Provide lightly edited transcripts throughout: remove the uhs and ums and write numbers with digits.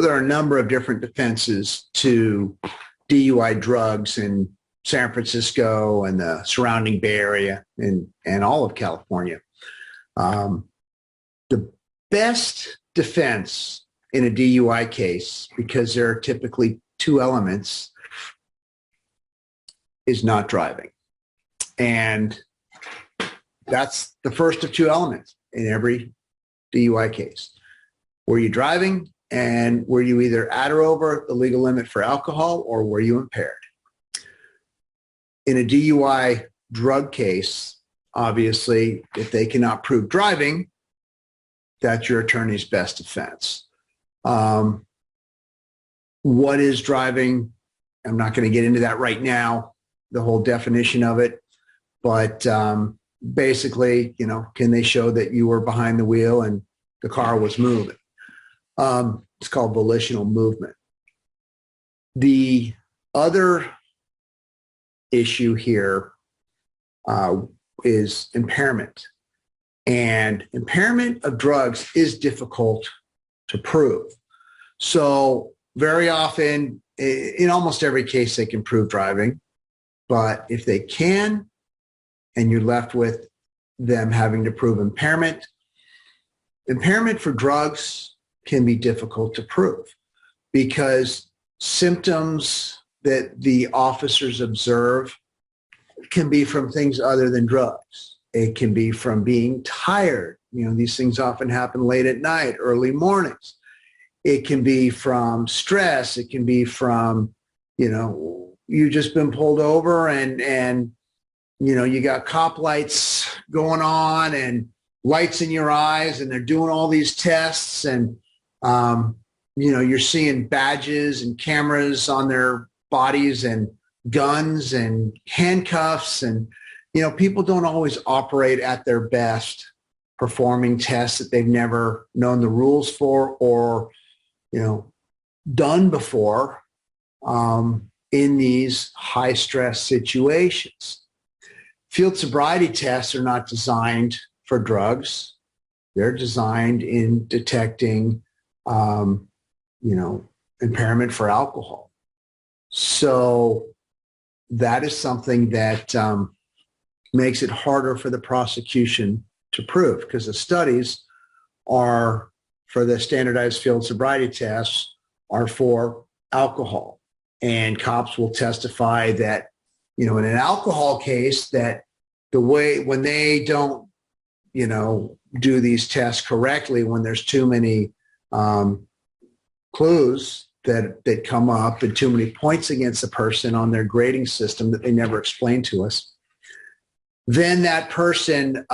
there are a number of different defenses to DUI drugs in San Francisco and the surrounding Bay Area and all of California. The best defense in a DUI case, because there are typically two elements, is not driving. And that's the first of two elements in every DUI case. Were you driving, and were you either at or over the legal limit for alcohol, or were you impaired? In a DUI drug case, obviously, if they cannot prove driving, that's your attorney's best defense. What is driving? I'm not going to get into that right now, the whole definition of it, but basically, can they show that you were behind the wheel and the car was moving? It's called volitional movement. The other issue here is impairment. And impairment of drugs is difficult to prove. So very often, in almost every case, they can prove driving. But if they can, and you're left with them having to prove impairment, impairment for drugs can be difficult to prove because symptoms that the officers observe can be from things other than drugs. It can be from being tired. These things often happen late at night, early mornings. It can be from stress. It can be from, you've just been pulled over and you got cop lights going on and lights in your eyes, and they're doing all these tests, and you're seeing badges and cameras on their bodies and guns and handcuffs, and people don't always operate at their best performing tests that they've never known the rules for or done before in these high stress situations. Field sobriety tests are not designed for drugs. They're designed in detecting impairment for alcohol. So that is something that makes it harder for the prosecution to prove, because the studies are for the standardized field sobriety tests are for alcohol. And cops will testify that, in an alcohol case, that the way when they don't, do these tests correctly, when there's too many clues that come up and too many points against the person on their grading system that they never explained to us, then that person,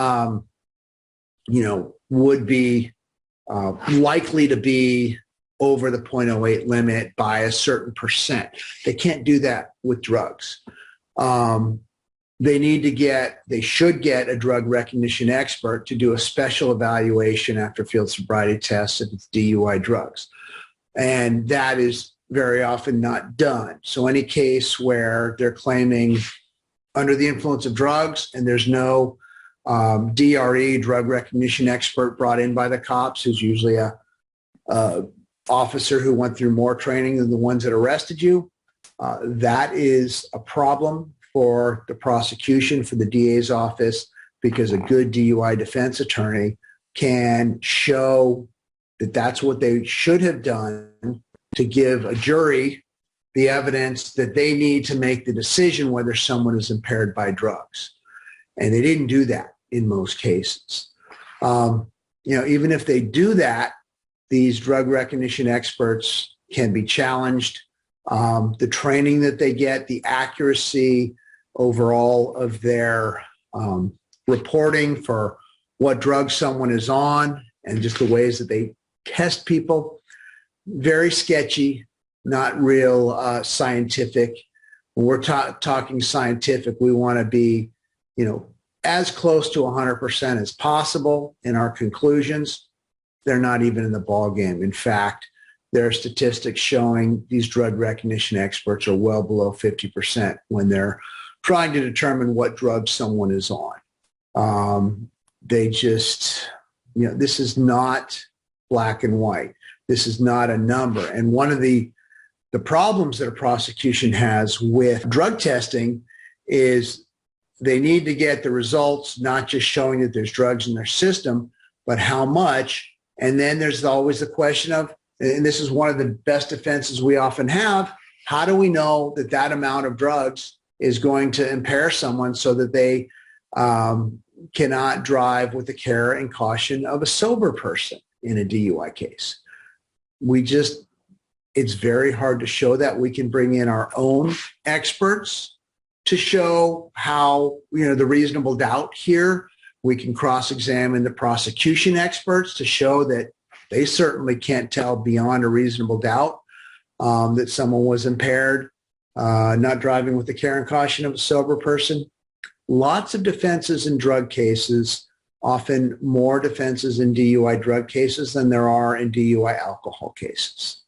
would be likely to be over the 0.08 limit by a certain percent. They can't do that with drugs. They should get a drug recognition expert to do a special evaluation after field sobriety tests if it's DUI drugs. And that is very often not done. So any case where they're claiming under the influence of drugs and there's no DRE, drug recognition expert, brought in by the cops, who's usually a officer who went through more training than the ones that arrested you, that is a problem for the prosecution, for the DA's office, because a good DUI defense attorney can show that that's what they should have done to give a jury the evidence that they need to make the decision whether someone is impaired by drugs. And they didn't do that in most cases. Even if they do that, these drug recognition experts can be challenged. The training that they get, the accuracy overall of their reporting for what drug someone is on, and just the ways that they test people, very sketchy, not real scientific. When we're talking scientific, we want to be, as close to 100% as possible in our conclusions. They're not even in the ballgame. In fact, there are statistics showing these drug recognition experts are well below 50% when they're trying to determine what drug someone is on. They just, this is not black and white. This is not a number. And one of the problems that a prosecution has with drug testing is they need to get the results, not just showing that there's drugs in their system, but how much. And then there's always the question of, and this is one of the best defenses we often have, how do we know that that amount of drugs is going to impair someone so that they cannot drive with the care and caution of a sober person in a DUI case? It's very hard to show that. We can bring in our own experts to show how, the reasonable doubt here. We can cross-examine the prosecution experts to show that they certainly can't tell beyond a reasonable doubt that someone was impaired, not driving with the care and caution of a sober person. Lots of defenses in drug cases, often more defenses in DUI drug cases than there are in DUI alcohol cases.